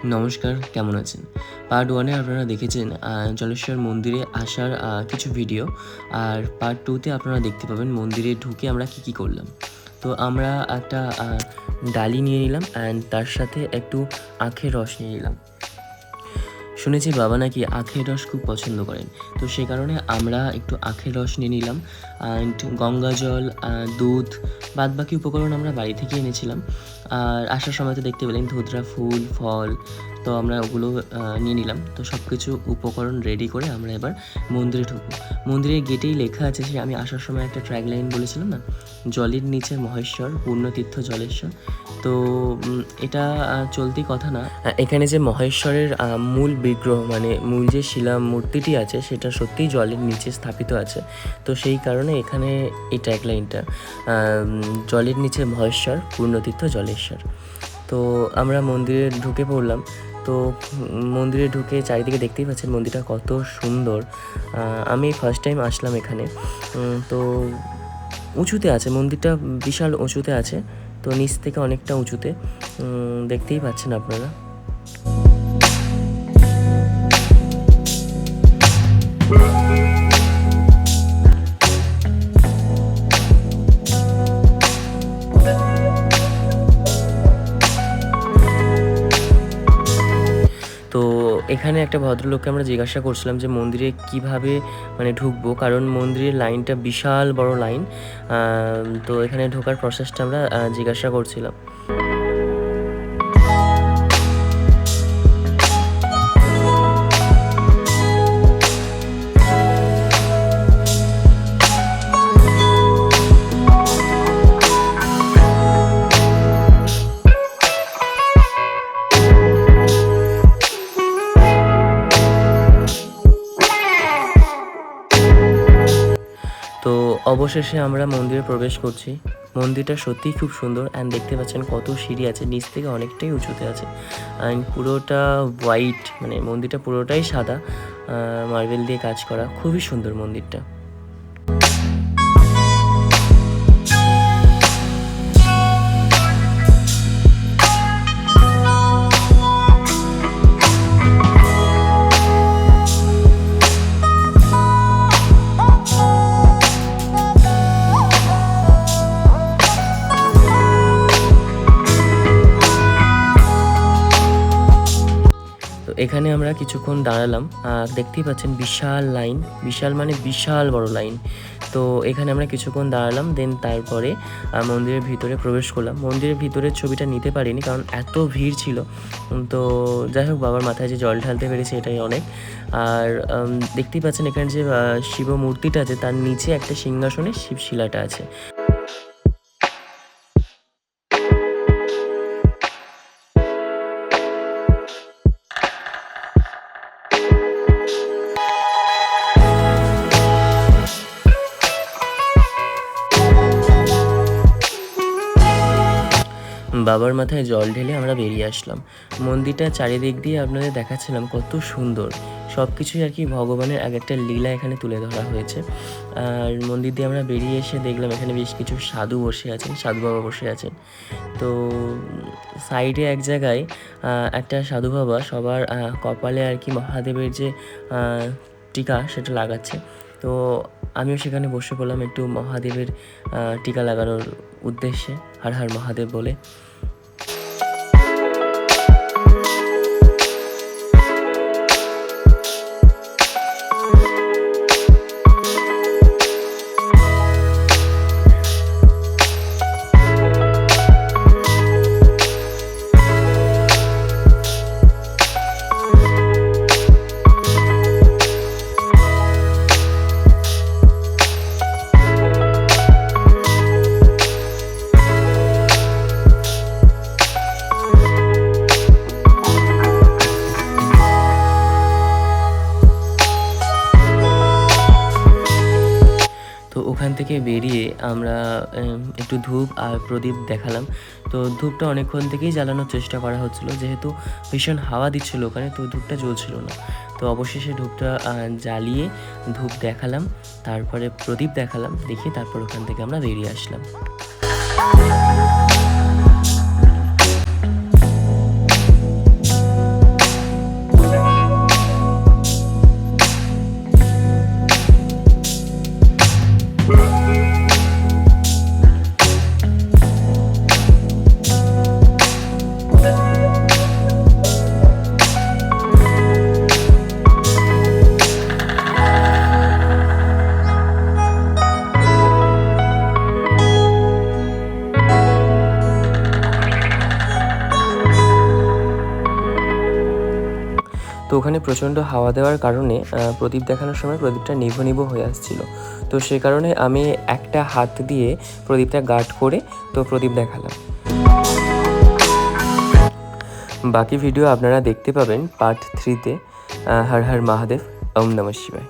নমস্কার, কেমন আছেন? পার্ট 1 এ আপনারা দেখেছেন জলেশ্বর মন্দিরে আসার কিছু ভিডিও। আর পার্ট 2 তে আপনারা দেখতে পাবেন মন্দিরে ঢুকে আমরা কী করলাম। তো আমরা একটা ডালি নিয়ে নিলাম অ্যান্ড তার সাথে একটু আখের রস নিয়ে নিলাম। শুনেছি বাবা নাকি আখের রস খুব পছন্দ করেন, তো সে কারণে আমরা একটু আখের রস নিয়ে নিলাম অ্যান্ড গঙ্গা জল, দুধ, বাদবাকি উপকরণ আমরা বাড়ি থেকে এনেছিলাম। আর আসার সময় তো দেখতে পেলেন ধুতরা ফুল, ফল, তো আমরা ওগুলো নিয়ে নিলাম। তো সব কিছু উপকরণ রেডি করে আমরা এবার মন্দিরে ঢুকবো। মন্দিরের গেটেই লেখা আছে, যে আমি আসার সময় একটা ট্র্যাগলাইন বলেছিলাম না, জলের নিচে মহেশ্বর, পূর্ণতীর্থ জলেশ্বর। তো এটা চলতি কথা না, এখানে যে মহেশ্বরের মূল বিগ্রহ, মানে মূল যে শিলা মূর্তিটি আছে সেটা সত্যিই জলের নিচে স্থাপিত আছে। তো সেই কারণে এখানে এই ট্যাগলাইনটা, জলের নিচে মহেশ্বর, পূর্ণতীর্থ জলেশ্বর। তো আমরা মন্দিরে ঢুকে পড়লাম। তো মন্দিরে ঢুকে চারিদিকে দেখতেই পাচ্ছেন মন্দিরটা কত সুন্দর। আমি ফার্স্ট টাইম আসলাম এখানে। তো উঁচুতে আছে মন্দিরটা, বিশাল উঁচুতে আছে। তো নিচ থেকে অনেকটা উঁচুতে, দেখতেই পাচ্ছেন আপনারা। তো এখানে একটা ভদ্রলোককে আমরা জিজ্ঞাসা করছিলাম যে মন্দিরে কিভাবে মানে ঢুকবো, কারণ মন্দিরের লাইনটা বিশাল বড় লাইন। তো এখানে ঢোকার প্রসেসটা আমরা জিজ্ঞাসা করছিলাম। তো অবশেষে আমরা মন্দিরে প্রবেশ করছি। মন্দিরটা সত্যিই খুব সুন্দর অ্যান্ড দেখতে পাচ্ছেন কত সিঁড়ি আছে, নিচ থেকে অনেকটাই উঁচুতে আছে অ্যান্ড পুরোটা হোয়াইট, মানে মন্দিরটা পুরোটাই সাদা, মার্বেল দিয়ে কাজ করা। খুবই সুন্দর মন্দিরটা। তো এখানে আমরা কিছুক্ষণ দাঁড়ালাম। দেখতেই পাচ্ছেন বিশাল লাইন, বিশাল মানে বিশাল বড় লাইন। তো এখানে আমরা কিছুক্ষণ দাঁড়ালাম, দেন তারপরে মন্দিরের ভিতরে প্রবেশ করলাম। মন্দিরের ভিতরের ছবিটা নিতে পারিনি কারণ এত ভিড় ছিল। তো যাই হোক, বাবার মাথায় যে জল ঢালতে পেরেছি এটাই অনেক। আর দেখতেই পাচ্ছেন এখানে যে শিব মূর্তিটা আছে তার নিচে একটা সিংহাসনে শিবশিলাটা আছে। বাবার মাথায় জল ঢেলে আমরা বেরিয়ে আসলাম। মন্দিরটা চারিদিক দিয়ে আপনাদের দেখাচ্ছিলাম কত সুন্দর। সব কিছুই আর কি ভগবানের এক একটা লীলা এখানে তুলে ধরা হয়েছে। আর মন্দির দিয়ে আমরা বেরিয়ে এসে দেখলাম এখানে বেশ কিছু সাধু বসে আছেন, সাধু বাবা বসে আছেন। তো সাইডে এক জায়গায় একটা সাধু বাবা সবার কপালে আর কি মহাদেবের যে টিকা সেটা লাগাচ্ছে। তো আমিও সেখানে বসে পড়লাম একটু মহাদেবের টিকা লাগানোর উদ্দেশ্যে, হর হর মহাদেব বলে। তো ওখান থেকে বেরিয়ে আমরা একটু ধূপ আর প্রদীপ দেখালাম। তো ধূপটা অনেকক্ষণ থেকেই জ্বালানোর চেষ্টা করা হচ্ছিলো, যেহেতু ভীষণ হাওয়া দিচ্ছিলো ওখানে, তো ধূপটা জ্বলছিল না। তো অবশেষে ধূপটা জ্বালিয়ে ধূপ দেখালাম, তারপরে প্রদীপ দেখালাম, দেখিয়ে তারপর ওখান থেকে আমরা বেরিয়ে আসলাম। ওখানে প্রচণ্ড হাওয়া দেওয়ার কারণে প্রদীপ দেখানোর সময় প্রদীপটা নিভো নিভো হয়ে আসছিল। তো সে কারণে আমি একটা হাত দিয়ে প্রদীপটা গার্ড করে তো প্রদীপ দেখালাম। বাকি ভিডিও আপনারা দেখতে পাবেন পার্ট 3-তে। হর হর মহাদেব, ওম নমঃ শিবায়।